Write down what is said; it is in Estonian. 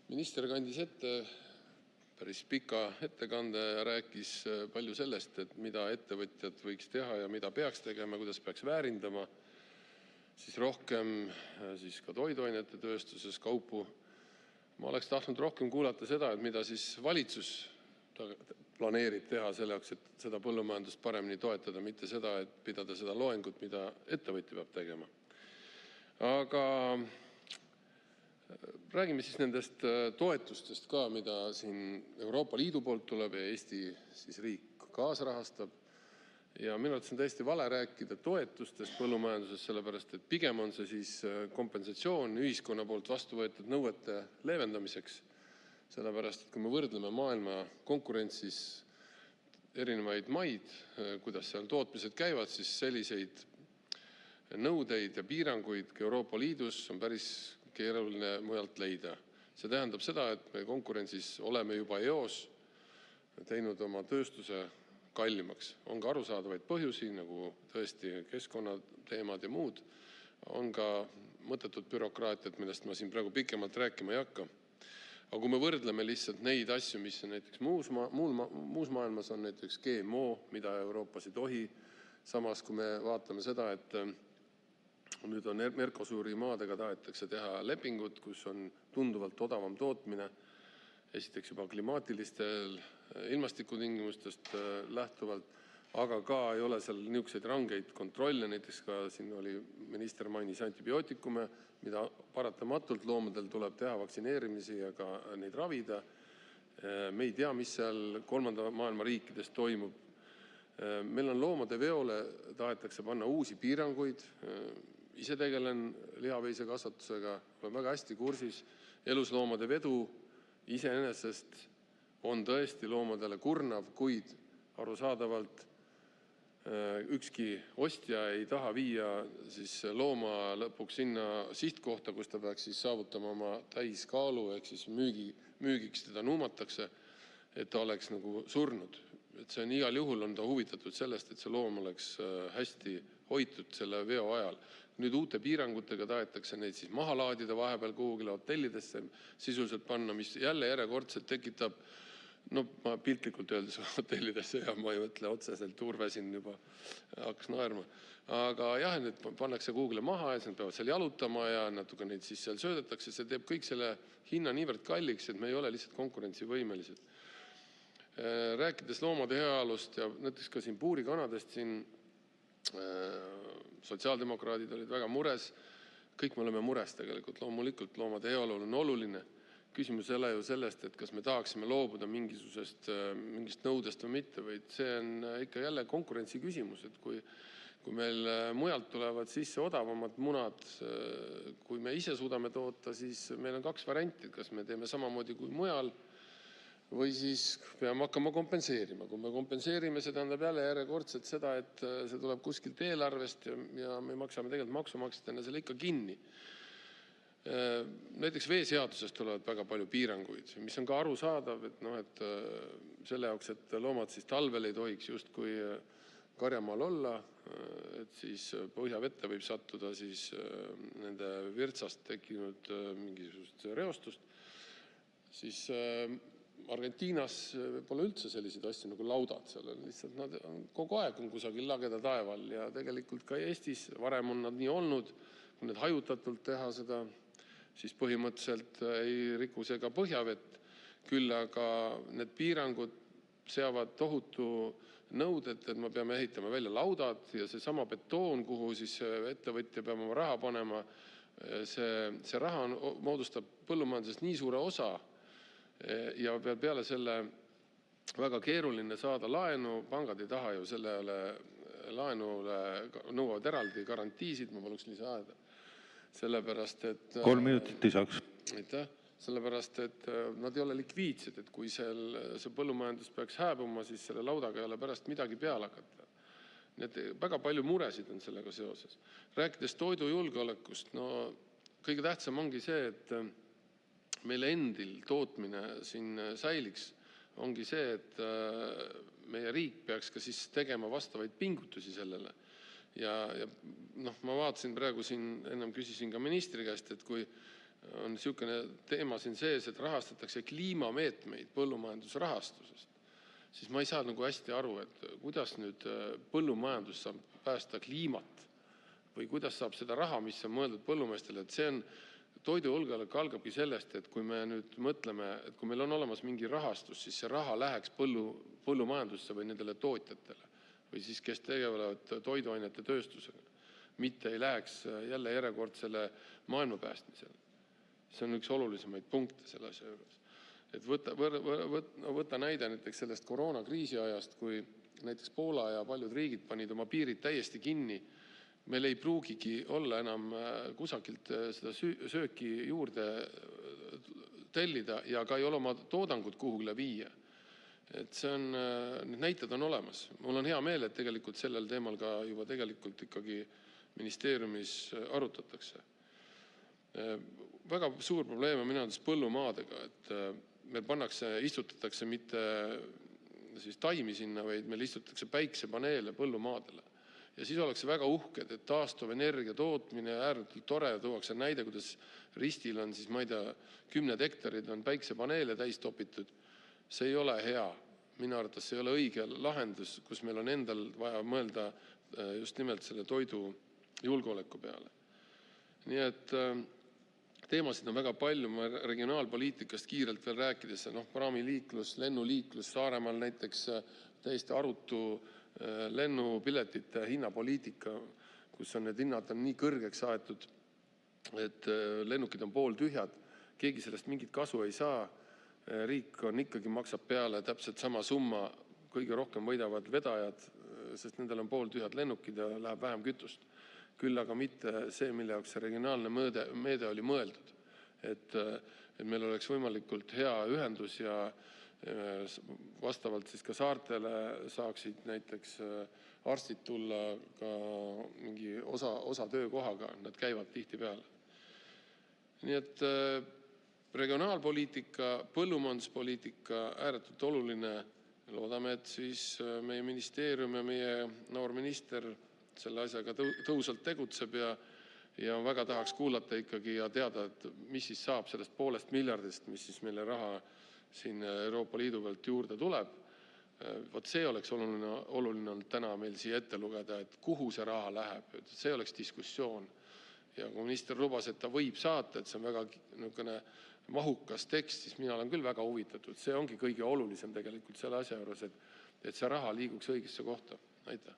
Minister kandis ette päris pika ettekande ja rääkis palju sellest, et mida ettevõtjad võiks teha ja mida peaks tegema, kuidas peaks väärindama siis rohkem siis ka toiduainete tööstuses kaupu. Ma oleks tahtnud rohkem kuulata seda, et mida siis valitsus planeerib teha selleks, et seda põllumajandust paremini toetada, mitte seda, et pidada seda loengut, mida ettevõtja peab tegema. Aga räägime siis nendest toetustest ka, mida siin Euroopa Liidu poolt tuleb ja Eesti siis riik kaasrahastab. Ja minu arvates on täiesti vale rääkida toetustest põllumajanduses, sellepärast et pigem on see siis kompensatsioon ühiskonna poolt vastu võetud nõuete leevendamiseks. Sellepärast, et kui me võrdleme maailma konkurentsis erinevaid maid, kuidas seal tootmised käivad, siis selliseid nõudeid ja piiranguid Euroopa Liidus on päris keeruline mujalt leida. See tähendab seda, et me konkurentsis oleme juba eos teinud oma tööstuse kallimaks. On ka arusaadavaid põhjusi, nagu tõesti keskkonnateemad ja muud. On ka mõttetud bürokraatiat, millest ma siin praegu pikemalt rääkima ei hakka. Aga kui me võrdleme lihtsalt neid asju, mis on näiteks muus maailmas on näiteks GMO, mida Euroopas ei tohi, samas kui me vaatame seda, et nüüd on Mercosuri maadega tahetakse teha lepingut, kus on tunduvalt odavam tootmine, esiteks juba klimaatilistel ilmastikutingimustest lähtuvalt, aga ka ei ole seal niisuguseid rangeid kontrolle, näiteks ka siin oli minister mainis antibiootikume, mida paratamatult loomadel tuleb teha vaktsineerimisi ja ka neid ravida. Me ei tea, mis seal kolmanda maailma riikides toimub. Meil on loomade veole tahetakse panna uusi piiranguid. Ise tegelen lihaveise kasvatusega, olen väga hästi kursis. Elusloomade vedu iseenesest on tõesti loomadele kurnav, kuid arusaadavalt ükski ostja ei taha viia siis looma lõpuks sinna sihtkohta, kus ta peaks siis saavutama oma täiskaalu, ehk siis müügiks teda nuumatakse, et ta oleks nagu surnud. Et see on igal juhul on ta huvitatud sellest, et see loom oleks hästi hoitud selle veo ajal. Nüüd uute piirangutega tahetakse neid siis maha laadida vahepeal kuhugile hotellidesse sisuliselt panna, mis jälle järjekordselt tekitab, no ma piltlikult öeldes hotellidesse ja ma ei mõtle otseselt Urve siin juba hakkas naerma. Aga jah, need pannakse kuhugile maha ja nad peavad seal jalutama ja natuke neid siis seal söödetakse. See teeb kõik selle hinna niivõrd kalliks, et me ei ole lihtsalt konkurentsivõimelised. Rääkides loomade heaolust ja näiteks ka siin puurikanadest siin sotsiaaldemokraadid olid väga mures. Kõik me oleme mures tegelikult. Loomulikult loomade heaolu on oluline. Küsimus ei ole ju sellest, et kas me tahaksime loobuda mingist nõudest või mitte, vaid see on ikka jälle konkurentsi küsimus, et kui meil mujalt tulevad sisse odavamad munad, kui me ise suudame toota, siis meil on kaks varianti, kas me teeme samamoodi kui mujal või siis peame hakkama kompenseerima. Kui me kompenseerime, see tähendab jälle järjekordselt seda, et see tuleb kuskilt eelarvest ja me maksame tegelikult maksumaksjatena selle ikka kinni. Näiteks veeseadusest tulevad väga palju piiranguid, mis on ka arusaadav, et selle jaoks, et loomad siis talvel ei tohiks just kui karjamaal olla, et siis põhjavette võib sattuda siis nende virtsast tekkinud mingisugust reostust, siis Argentiinas pole üldse selliseid asju nagu laudad, seal on lihtsalt nad on kogu aeg on kusagil lageda taeval ja tegelikult ka Eestis varem on nad nii olnud, kui need hajutatult teha seda, siis põhimõtteliselt ei riku see ka põhjavett, küll aga need piirangud seavad tohutu nõuded, et me peame ehitama välja laudad ja see sama betoon, kuhu siis ettevõtja peab oma raha panema, see raha moodustab põllumajanduses nii suure osa ja peale selle väga keeruline saada laenu, pangad ei taha ju sellele laenule nõuavad eraldi garantiisid, ma paluks lisaaeda. Sellepärast, et 3 minutit lisaks. Sellepärast, et nad ei ole likviidsed, et kui see põllumajandus peaks hääbuma, siis selle laudaga ei ole pärast midagi peale hakata. Need väga palju muresid on sellega seoses. Rääkides toidujulgeolekust, no kõige tähtsam ongi see, et meil endil tootmine siin säiliks, ongi see, et meie riik peaks ka siis tegema vastavaid pingutusi sellele. Ja ma vaatasin praegu siin, ennem küsisin ka ministri käest, et kui on niisugune teema siin sees, et rahastatakse kliimameetmeid põllumajandusrahastusest, siis ma ei saa nagu hästi aru, et kuidas nüüd põllumajandus saab päästa kliimat või kuidas saab seda raha, mis on mõeldud põllumeestele, et see on toidujulgeolek algabki sellest, et kui me nüüd mõtleme, et kui meil on olemas mingi rahastus, siis see raha läheks põllumajandusse või nendele tootjatele või siis kes tegelevad toiduainete tööstusega, mitte ei läheks jälle järjekordsele maailma päästmisele. See on üks olulisemaid punkte selle asja juures. Et võtta näide näiteks sellest koroonakriisi ajast, kui näiteks Poola ja paljud riigid panid oma piirid täiesti kinni. Meil ei pruugigi olla enam kusagilt seda sööki juurde tellida ja ka ei ole oma toodangut kuhugile viia. Et see on, need näited on olemas. Mul on hea meel, et tegelikult sellel teemal ka juba tegelikult ikkagi ministeeriumis arutatakse. Väga suur probleem on minu arvates põllumaadega, et meil istutatakse mitte siis taimi sinna, vaid meil istutatakse päiksepaneele põllumaadele. Ja siis oleks väga uhked, et taastuv energia tootmine ääretult tore, tuuakse näide, kuidas ristil on siis, ma ei tea, 10 hektarid on päiksepaneele täis topitud. See ei ole hea. Minu arvates see ei ole õige lahendus, kus meil on endal vaja mõelda just nimelt selle toidu julgeoleku peale. Nii et teemasid on väga palju, ma regionaalpoliitikast kiirelt veel rääkides, praamiliiklus, lennuliiklus, Saaremaal näiteks täiesti arutu lennupiletite hinnapoliitika, kus on need hinnad on nii kõrgeks aetud, et lennukid on pooltühjad, keegi sellest mingit kasu ei saa, riik on ikkagi maksab peale täpselt sama summa, kõige rohkem võidavad vedajad, sest nendel on pooltühjad lennukid ja läheb vähem kütust. Küll aga mitte see, mille jaoks see regionaalne meede oli mõeldud, et meil oleks võimalikult hea ühendus ja vastavalt siis ka saartele saaksid näiteks arstid tulla ka mingi osa töökohaga, nad käivad tihti peale. Nii et regionaalpoliitika, põllumajanduspoliitika ääretult oluline. Loodame, et siis meie ministeerium ja meie noor minister selle asjaga tõhusalt tegutseb ja väga tahaks kuulata ikkagi ja teada, et mis siis saab sellest 500 miljardist, mis siis meile raha siin Euroopa Liidu pealt juurde tuleb. Vot see oleks oluline olnud täna meil siia ette lugeda, et kuhu see raha läheb. See oleks diskussioon. Ja kui minister lubas, et ta võib saata, et see on väga mahukas tekst, siis mina olen küll väga huvitatud. See ongi kõige olulisem tegelikult selle asja juures, et see raha liiguks õigesse kohta. Aitäh!